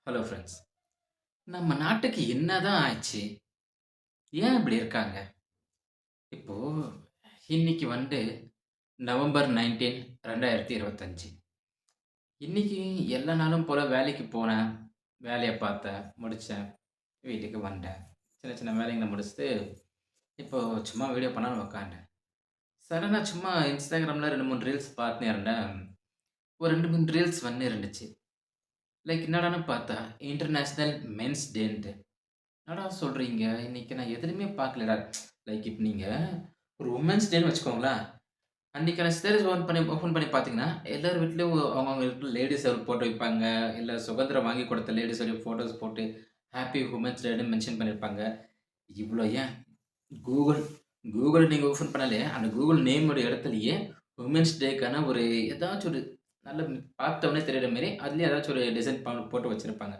Hello friends. நம்ம நாட்டுக்கு என்னதான் ஆச்சு? ஏன் இப்படி இருக்காங்க? இப்போ இன்னைக்கு நவம்பர் 19, 2025. இன்னைக்கு எல்லா நாளும் போல வேலைக்கு போனேன். வேலைய பார்த்தேன், முடிச்சேன், வீட்டுக்கு வந்துட்டேன். சின்ன சின்ன வேலைங்கள முடிச்சுட்டு, இப்போ சும்மா வீடியோ பண்ணலான்னு உட்காந்தேன். சடனா சும்மா Instagramல 2, 3 ரீல்ஸ் பார்த்துன்னே இருந்தேன். ஒரு 2, 3 ரீல்ஸ் இருந்துச்சு. லைக் என்னடான்னு பார்த்தா, இன்டர்நேஷனல் மென்ஸ் டேன்ட்டு. என்னடா சொல்றீங்க? இன்னைக்கு நான் எதுலயுமே பார்க்கலடா. லைக் இப்ப நீங்க ஒரு வுமென்ஸ் டேன்னு வச்சுக்கோங்களேன். அன்னைக்கான ஸ்டேட்டஸ் ஓப்பன் பண்ணி பார்த்தீங்கன்னா, எல்லார் வீட்லயும் அவங்கவங்க வீட்ல லேடீஸ் ஒரு ஃபோட்டோ வைப்பாங்க. இல்ல சுதந்திரம் வாங்கி கொடுத்த லேடீஸோட ஃபோட்டோஸ் போட்டு, ஹேப்பி வுமென்ஸ் டேன்னு மென்ஷன் பண்ணியிருப்பாங்க. இவ்ளோ ஏன் கூகுள் கூகுள் நீங்க ஓப்பன் பண்ணாலே, அந்த கூகுள் நேமோட இடத்துலயே வுமென்ஸ் டேக்கான ஒரு ஏதாச்சும் ஒரு நல்ல பார்த்தோனே தெரியிற மாரி, அதிலயே ஏதாச்சும் ஒரு டிசைன் போட்டு வச்சிருப்பாங்க.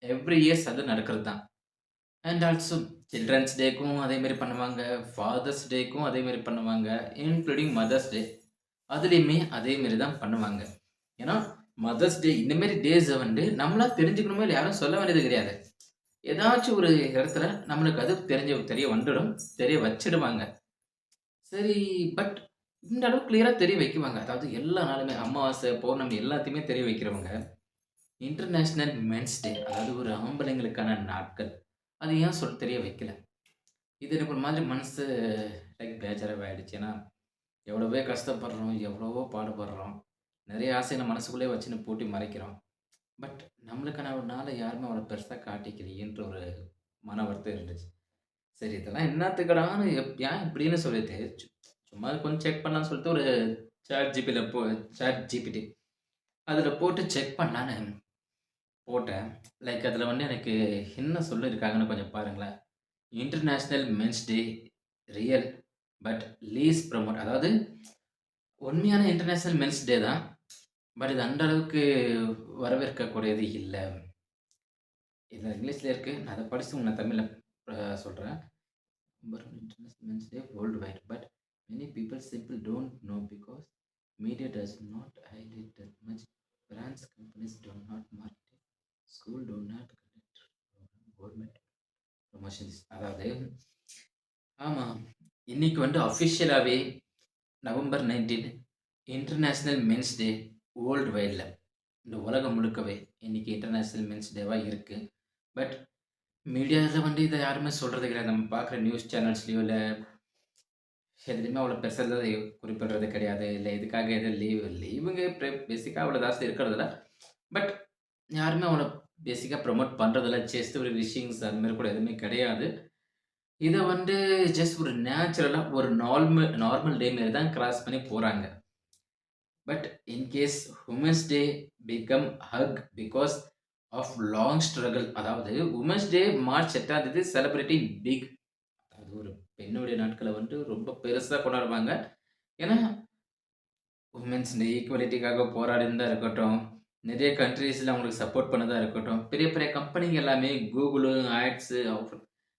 எவ்ரி இயர்ஸ் அது நடக்கிறது தான். அண்ட் ஆல்சோ சில்ட்ரன்ஸ் டேக்கும் அதே மாரி பண்ணுவாங்க. ஃபாதர்ஸ் டேக்கும் அதே மாரி பண்ணுவாங்க. Including mother's day. அதுலயுமே அதே மாரி தான் பண்ணுவாங்க. ஏன்னா, மதர்ஸ் டே இந்த மாரி டேஸ நம்மளா தெரிஞ்சுக்கணுமோ இல்லையோ யாரும் சொல்ல வேண்டியது கிடையாது. ஏதாச்சும் ஒரு இடத்துல நம்மளுக்கு அது தெரிய வந்துடும். தெரிய வச்சுடுவாங்க. சரி, பட் இந்த அளவுக்கு கிளியரா தெரிய வைக்குவாங்க. அதாவது எல்லா நாளுமே அமாவாசை, பௌர்ணமி எல்லாத்தையுமே தெரிய வைக்கிறவங்க, இன்டர்நேஷனல் மென்ஸ் டே அதாவது ஒரு ஆம்பளைங்களுக்கான நாட்கள். அது ஏன் தெரிய வைக்கல? இது எனக்கு ஒரு மாதிரி மனசு லைக் பேஜாராவே ஆயிடுச்சு. ஏன்னா, எவ்வளவோ கஷ்டப்படுறோம், எவ்வளவோ பாடுபடுறோம். நெறைய ஆசைகள மனசுக்குள்ளேயே வச்சுன்னு பூட்டி மறைக்கிறோம். பட் நம்மளுக்கான ஒரு நாள யாருமே அவ்வளோ பெருசா காட்டிக்கலையேன்ற ஒரு மன வருத்தம் இருந்துச்சு. சரி இதெல்லாம் என்னாத்துக்குடான்னு ஏன் இப்படின்னு சொல்லிட்டு, சும்மா கொஞ்சம் செக் பண்ணலான்னு சொல்லிட்டு ஒரு சாட் ஜிபிடி அதில போட்டு செக் பண்ணலான்னு போட்டேன். லைக் அதில எனக்கு என்ன சொல்லியிருக்காங்கன்னு கொஞ்சம் பாருங்களேன். International men's day real but least promote அதாவது உண்மையான இன்டர்நேஷனல் மென்ஸ் டே தான். பட் இது அந்த அளவுக்கு வரவேற்கக்கூடியது இல்ல. இது இங்கிலீஷ்ல இருக்கு. நான் அத படிச்சு உங்களுக்கு தமிழ்ல சொல்றேன். International men's day world wide but many people simple don't know because media does not highlight that much. Brands companies do not market. School do not conduct government promotions. அதாவது ஆமா. இன்னைக்கு அஃபிஷியலாவே November 19 international men's day world வைட்ல. இந்த உலகம் முழுக்கவே இன்னைக்கு international men's டேவா இருக்கு. பட் மீடியால இத யாருமே சொல்றது கிடையாது. நம்ம பார்க்குற நியூஸ் சேனல்ஸ்லயோ இல்ல எதுலயுமே அவ்வளோ பெருசா குறிப்பிடுறது கிடையாது. இல்ல இதுக்காக எது லீவுங்க பேசிக்கா அவ்வளோ ஜாஸ்தி இருக்கிறதில்ல. பட் யாருமே அவ்வளோ பேசிக்கா ப்ரமோட் பண்றதில்ல. ஜஸ்ட் ஒரு விஷிங்ஸ் அது மாரி கூட எதுவுமே கிடையாது. இத ஜஸ்ட் ஒரு நேச்சுரலா ஒரு நார்மல் டே மாரி தான் கிராஸ் பண்ணி போறாங்க. But in case women's day become huge because of long struggle அதாவது வுமென்ஸ் டே மார்ச் 8ஆம் தேதி செலிபிரேட்டிங் பிக். அது ஒரு பெண்ணுடைய நாட்கள ரொம்ப பெருசா கொண்டாடுவாங்க. ஏன்னா, வுமென்ஸ் இந்த ஈக்குவாலிட்டிக்காக போராடினதா இருக்கட்டும், நிறைய கண்ட்ரீஸ்ல அவங்களுக்கு சப்போர்ட் பண்ணதா இருக்கட்டும், பெரிய பெரிய கம்பெனிங்க எல்லாமே Google, Ads,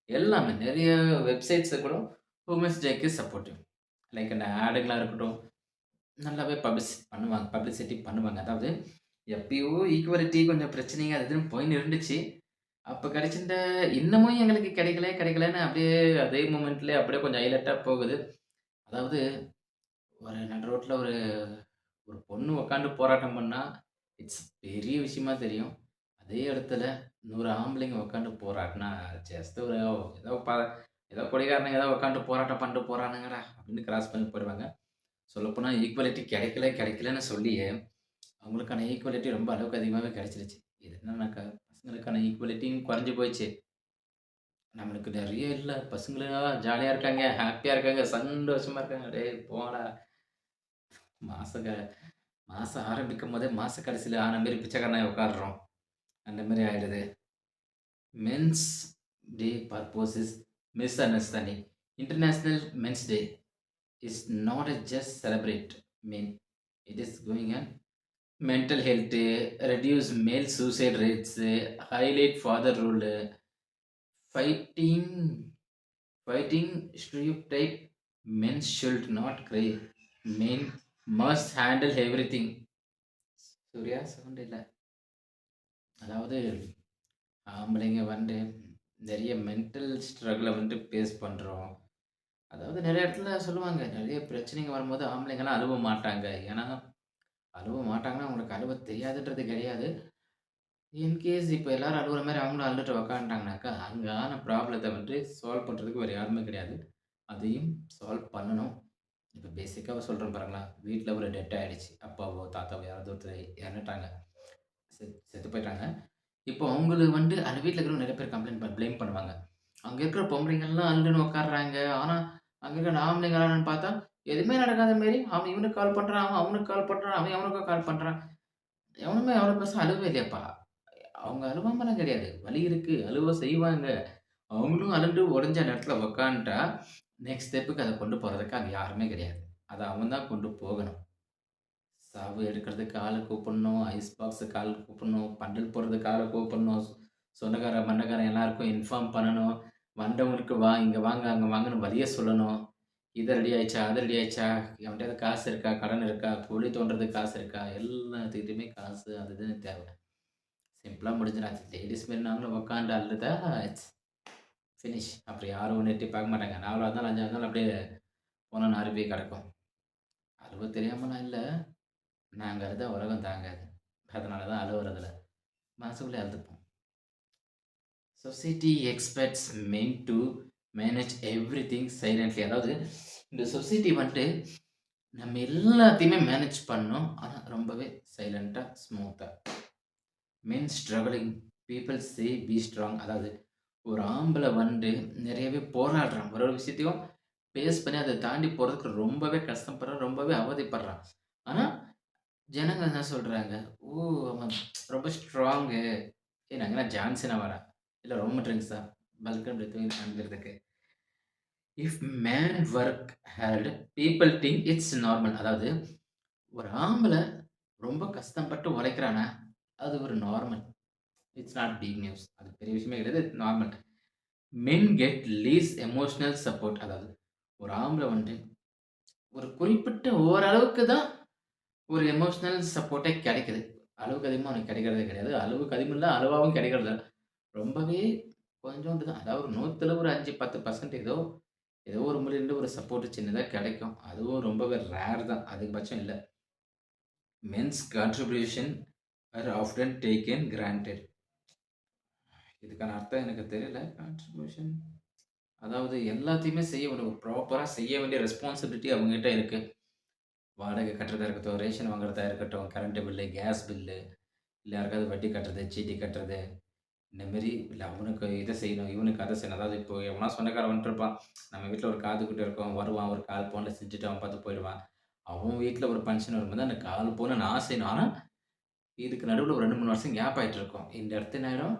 எல்லாமே நெறைய வெப்சைட்ஸ் கூட வுமென்ஸ் டேக்கு சப்போர்ட்டிவ். லைக் அந்த ஆடுங்களா இருக்கட்டும், நல்லாவே பப்ளிசிட்டி பண்ணுவாங்க. அதாவது எப்பயோ ஈக்குவாலிட்டி கொஞ்சம் பிரச்சனைங்க அது இதுன்னு போயின்னு இருந்துச்சு. அப்ப கிடைச்சிருந்த இன்னமும் எங்களுக்கு கிடைக்கலன்னு அப்படியே அதே மொமெண்ட்லயே அப்படியே கொஞ்சம் ஹைலைட்டா போகுது. அதாவது ஒரு நடு ரோட்ல ஒரு ஒரு பொண்ணு உட்காந்து போராட்டம் பண்ணா, இட்ஸ் பெரிய விஷயமா தெரியும். அதே இடத்துல 100 ஆம்பளைங்க உட்காந்து போராடினா, ஜஸ்ட் ஒரு ஏதோ ஏதோ கொடிகாரனுங்க ஏதோ உட்காந்து போராட்டம் பண்ணிட்டு போறானுங்கடா அப்படின்னு கிராஸ் பண்ணி போயிடுவாங்க. சொல்லப்போனா ஈக்குவாலிட்டி கிடைக்கலன்னு சொல்லியே, அவங்களுக்கான ஈக்குவாலிட்டி ரொம்ப அளவுக்கு அதிகமாவே கிடைச்சிருச்சு. இது என்னன்னாக்கா, பசங்களுக்கான ஈக்குவாலிட்டியும் குறைஞ்சு போயிடுச்சு. நம்மளுக்கு நெறைய இல்ல. பசங்களா ஜாலியா இருக்காங்க, ஹேப்பியா இருக்காங்க, சந்தோஷமா இருக்காங்க. டேய் போங்கடா. மாச க மாசம் ஆரம்பிக்கும்போதே மாச கடைசில ஆன மாரி பிச்சைக்காரனாய் உட்கார்றோம். அந்த மாரி ஆயிடுது. Men's day purpose is misunderstanding. International Men's Day is not a just celebrate men. It is going on mental health, reduce male suicide rates, highlight father role, fighting fighting stereotype. Men should not cry. Men must handle everything. Surya sound இல்ல. அதாவது ஆம்பளைங்க வந்து நெறைய mental ஸ்ட்ரகுல வந்து face பண்றோம். அதாவது நெறைய இடத்துல சொல்லுவாங்க, நெறைய பிரச்சனைங்க வரும்போது ஆம்பளைங்கலாம் அழுவ மாட்டாங்க. ஏன்னா, அழுவ மாட்டாங்கன்னா, அவங்களுக்கு அழுவ தெரியாதுன்றது கிடையாது. இன்கேஸ் இப்ப எல்லாரும் அழுவுற மாரி அவங்களும் அழுதுட்டு உக்காந்துட்டாங்கனாக்கா, அங்கான ப்ராப்ளத்த வந்து சால்வ் பண்றதுக்கு வேற யாருமே கிடையாது. அதையும் சால்வ் பண்ணணும். இப்ப பேசிக்காவா சொல்றேன் பாருங்களேன். வீட்ல ஒரு டெத் ஆயிடுச்சு. அப்பாவோ, தாத்தாவோ யாராவது ஒருத்தர் இறந்துட்டாங்க. செத்து போயிட்டாங்க. இப்போ அவங்களுக்கு வந்து அந்த வீட்ல இருக்கிறவங்க நெறைய பேர் ப்ளேம் பண்ணுவாங்க. அங்க இருக்கிற பொம்பளைங்கலாம் அழுதுன்னு உட்கார்றாங்க. ஆனா, அங்க இருக்கிற ஆம்பளைங்களான்னு பார்த்தா, எதுவுமே நடக்காத மாரி அவன் இவனுக்கு கால் பண்றான், அவன் அவனுக்கு கால் பண்றான், அவன் எவனுக்கோ கால் பண்றான். எவனுமே அவ்வளோ பெருசா அழுவவே இல்லையேப்பா! அவங்க அழுவாமலாம் கிடையாது. வலி இருக்கு. அழுவ செய்வாங்க. அவங்களும் அழுண்டு உடைஞ்ச நேரத்துல உட்காந்துட்டா, நெக்ஸ்ட் ஸ்டெப்புக்கு அத கொண்டு போறதுக்கு அங்க யாருமே கிடையாது. அத அவன் தான் கொண்டு போகணும். சாவு எடுக்கிறதுக்கு ஆள கூப்பிடணும். ஐஸ் பாக்ஸுக்கு ஆள் கூப்பிடணும். பந்தல் போடுறதுக்கு ஆள கூப்பிடணும். சொந்தக்கார, பந்தக்காரன் எல்லாருக்கும் இன்ஃபார்ம் பண்ணணும். வந்தவங்களுக்கு வா, இங்க வாங்க, அங்க வாங்கன்னு வழிய சொல்லணும். இது ரெடி ஆயிடுச்சா? அது ரெடி ஆயிடுச்சா? எவன்ட்டயாவது காசு இருக்கா? கடன் இருக்கா? குழி தோண்டுறதுக்கு காசு இருக்கா? எல்லாத்துக்கிட்டயுமே காசு அது இதுன்னு தேவ. சிம்பிளா முடிஞ்சிரும். அது லேடீஸ் மாரி நாங்களும் உட்காந்து அழுதா இட்ஸ் ஃபினிஷ். அப்புறம் யாரும் ஒண்ணும் எட்டி பார்க்க மாட்டாங்க. 4வது நாள், 5வது நாள் அப்படியே போனா நாறி போய் கிடக்கும். அழுவ தெரியாமலாம் இல்ல. நாங்க அழுதா உலகம் தாங்காது. அதனால தான் அழுவுறதில்ல. மனசுக்குள்ளயே அழுதுப்போம். சொசைட்டி எக்ஸ்பெக்ட்ஸ் மென் டூ மேனேஜ் எவ்ரிதிங் சைலன்ட்லி. அதாவது இந்த சொசைட்டி வந்துட்டு நம்ம எல்லாத்தையுமே மேனேஜ் பண்ணணும். ஆனா ரொம்பவே சைலன்ட்டா, ஸ்மூத்தா. மென் struggling people say be strong. அதாவது ஒரு ஆம்பள வந்து நெறையவே போராடுறான். ஒரு ஒரு விஷயத்தையும் ஃபேஸ் பண்ணி அத தாண்டி போறதுக்கு ரொம்பவே கஷ்டப்படுறான். ரொம்பவே அவதிப்படுறான். ஆனா ஜனங்க என்ன சொல்றாங்க? "ஓ! அவன் ரொம்ப ஸ்ட்ராங்கு. ஏய் நான் என்ன ஜான்சனாவாடா? இல்ல ரோமன் ட்ரிங்க்ஸா? பல்க் அண்ட் பிட்வீன் காண்பிக்கிறதுக்கு." If man work hard people think it's normal. அதாவது ஒரு ஆம்பள ரொம்ப கஷ்டப்பட்டு உழைக்கிறானா, அது ஒரு normal. It's not big news. அது பெரிய விஷயமே கிடையாது. It's normal. Men get less emotional support. அதாவது ஒரு ஆம்பள வந்துட்டு ஒரு குறிப்பிட்ட ஓரளவுக்கு தான் ஒரு எமோஷனல் சப்போர்ட்டே கிடைக்குது. அளவுக்கு அதிகமா அவனுக்கு கிடைக்கிறதே கிடையாது. அளவுக்கு அதிகமும் இல்ல, அளவாவும் கிடைக்கிறதில்ல. ரொம்பவே கொஞ்சோண்டு தான். அதாவது 100ல ஒரு 5, 10% ஏதோ ஒரு மூலையில ஒரு சப்போர்ட் சின்னதா கிடைக்கும். அதுவும் ரொம்பவே ரேர் தான். அதிகபட்சம் இல்ல. Men's contribution are often taken granted. இதுக்கான அர்த்தம் எனக்கு தெரியல. கான்ட்ரிபியூஷன் அதாவது எல்லாத்தையுமே செய்ய ப்ராப்பரா செய்ய வேண்டிய ரெஸ்பான்சிபிலிட்டி அவங்ககிட்ட இருக்கு. வாடகை கட்டுறதா இருக்கட்டும், ரேஷன் வாங்குறதா இருக்கட்டும், கரண்ட் பில்லு, கேஸ் பில்லு, இல்ல யாருக்காவது வட்டி கட்டுறது, சீட்டி கட்டுறது, இந்த மாரி இல்ல அவனுக்கு இத செய்யணும், இவனுக்கு அத செய்யணும். அதாவது இப்போ எவனா சொந்தக்காரன் வந்துட்டுருப்பான். நம்ம வீட்ல ஒரு காது குத்து இருக்கும். வருவான் ஒரு 1/4 பவுன்ல செஞ்சுட்டு அவன் பாட்டுக்கு போயிடுவான். அவன் வீட்ல ஒரு ஃபங்ஷன் வரும்போது அந்த 1/4 பவுன நான் செய்யணும். ஆனா, இதுக்கு நடுவுல ஒரு 2, 3 வருஷம் கேப் ஆயிட்டு இருக்கும். இந்த இடத்து நேரம்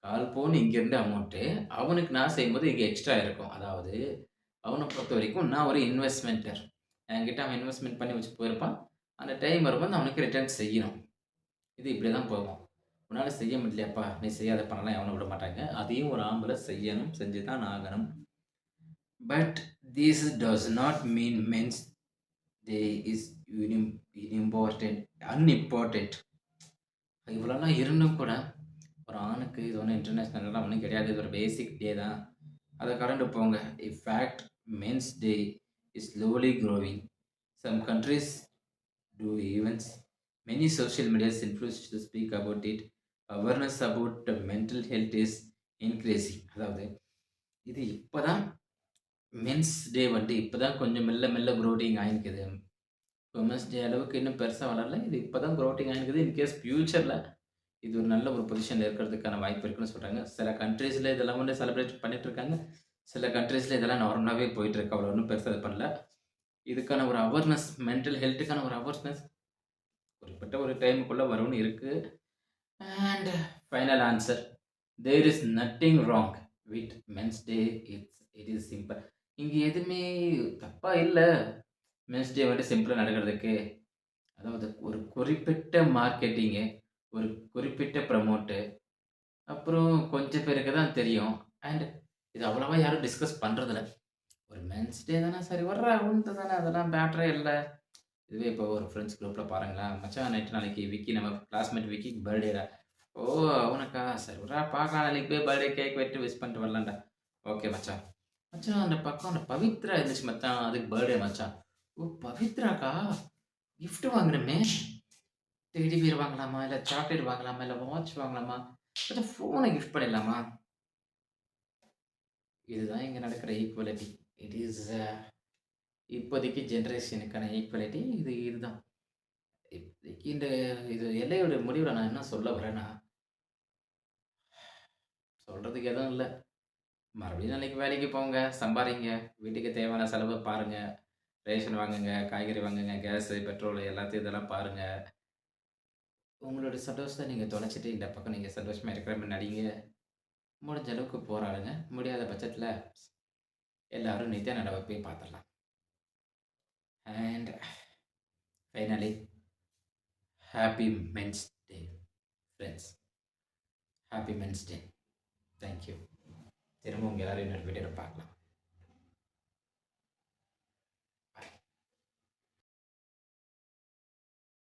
1/4 பவுன் இங்கேருந்து அமௌண்ட்டு, அவனுக்கு நான் செய்யும்போது இங்க எக்ஸ்ட்ரா இருக்கும். அதாவது அவன பொறுத்தவரைக்கும் நான் ஒரு இன்வெஸ்ட்மென்டர். என்கிட்ட அவன் இன்வெஸ்ட்மென்ட் பண்ணி வச்சுட்டு போயிருப்பான். அந்த டைம் வரும்போது அவனுக்கு ரிட்டர்ன் செய்யணும். இது இப்படி தான் போகும். உன்னால செய்ய முடியலையாப்பா, நீ செய்யாத பண்ணலாம் எவனும் விட மாட்டாங்க. அதையும் ஒரு ஆம்பள செய்யணும், செஞ்சு தான் ஆகணும். But this does not mean men's they is யூனிம் இம்பார்டன்ட் அன்இம்பார்டன்ட். இவ்வளோலாம் இருந்தும் கூட, ஒரு ஆணுக்கு இது ஒண்ணும் இன்டர்நேஷனல்லாம் ஒண்ணும் கிடையாது. இது ஒரு பேசிக் டே தான். அத கடந்து போங்க. In fact men's day is slowly growing. Some countries do events. Many social medias influenced to speak about it. Awareness about the mental health is increasing. அதாவது இது இப்பதான் மென்ஸ் டே வந்து இப்பதான் கொஞ்சம் மெல்ல மெல்ல க்ரோட்டிங் ஆயிருக்குது. உமன்ஸ் டே அளவுக்கு இன்னும் பெருசா வளரல. இது இப்பதான் க்ரோட்டிங் ஆயிருக்குது. இன்கேஸ் ஃபியூச்சர்ல இது ஒரு நல்ல ஒரு பொசிஷன்ல இருக்கிறதுக்கான வாய்ப்பு இருக்குன்னு சொல்றாங்க. சில கண்ட்ரீஸ்ல இதெல்லாம் வந்து செலிப்ரேட் பண்ணிட்டு இருக்காங்க. சில கண்ட்ரீஸ்ல இதெல்லாம் நார்மலாவே போயிட்டு இருக்கு. அவ்வளோ ஒண்ணும் பெருசா இது பண்ணல. இதுக்கான ஒரு அவேர்னஸ் மென்டல் ஹெல்த்துக்கான ஒரு அவேர்னஸ் குறிப்பிட்ட ஒரு டைமுக்குள்ள வரும்னு இருக்கு. And final answer. There is nothing wrong with men's day. It is simple. இங்க எதுவுமே தப்பா இல்ல. மென்ஸ் டே வந்து சிம்பிளா நடக்கிறதுக்கு. அதாவது ஒரு குறிப்பிட்ட மார்க்கெட்டிங்கு, ஒரு குறிப்பிட்ட ப்ரமோட்டு, அப்புறம் கொஞ்சம் பேருக்கு தான் தெரியும். அண்ட் இது அவ்வளவா யாரும் டிஸ்கஸ் பண்றதில்ல. ஒரு மென்ஸ் டே தானே சரி வர்றா உன்து தானே அதெல்லாம் மேட்டரே இல்ல. இதுவே இப்போ ஒரு ஃப்ரெண்ட்ஸ் குரூப்ல பாருங்களேன், "மச்சான் நைட்டு நாளைக்கு விக்கி நம்ம கிளாஸ்மேட் விக்கிக்கு பர்த்டேடா." ஓ! அவனுக்கா? சரி விட்றா பார்க்கலாம். நாளைக்கு போய் பர்த்டே கேக் வெட்டி விஷ் பண்ணிட்டு வரலாம்டா. ஓகே மச்சான். மச்சான் அந்த பக்கம் அந்த பவித்ரா இருந்துச்சு மச்சான். அதுக்கு பர்த்டே மச்சான். ஓ! பவித்ராக்கா? கிஃப்ட் வாங்கணுமே! டெடி பியர் வாங்கலாமா? இல்ல சாக்லேட் வாங்கலாமா? இல்ல வாட்ச் வாங்கலாமா? மச்சான் ஃபோன கிஃப்ட் பண்ணிடலாமா? இதுதான் இங்க நடக்கிற ஈக்குவாலிட்டி. இட் இஸ் இப்போதைக்கு ஜெனரேஷனுக்கான ஈக்குவாலிட்டி இதுதான். இப்போதைக்கு இது எல்லையோட முடிவுல நான் என்ன சொல்ல வரேன்னா, சொல்றதுக்கு எதுவும் இல்ல. மறுபடியும் நாளைக்கு வேலைக்கு போங்க, சம்பாரிங்க, வீட்டுக்கு தேவையான செலவ பாருங்க. ரேஷன் வாங்குங்க, காய்கறி வாங்குங்க, கேஸு, பெட்ரோலு எல்லாத்தையும் இதெல்லாம் பாருங்க. உங்களோட சந்தோஷத்த நீங்க தொலைச்சிட்டு, இந்த பக்கம் நீங்க சந்தோஷமா இருக்கிற மாரி நடிங்க. முடிஞ்ச அளவுக்கு போராடுங்க. முடியாத பட்சத்தில எல்லாரும் நித்யானந்தாவ போய் பார்த்துடலாம். And finally happy men's day friends. Happy men's day. Thank you. திரும்ப உங்க எல்லாரையும் இன்னொரு வீடியோல பார்க்கலாம்.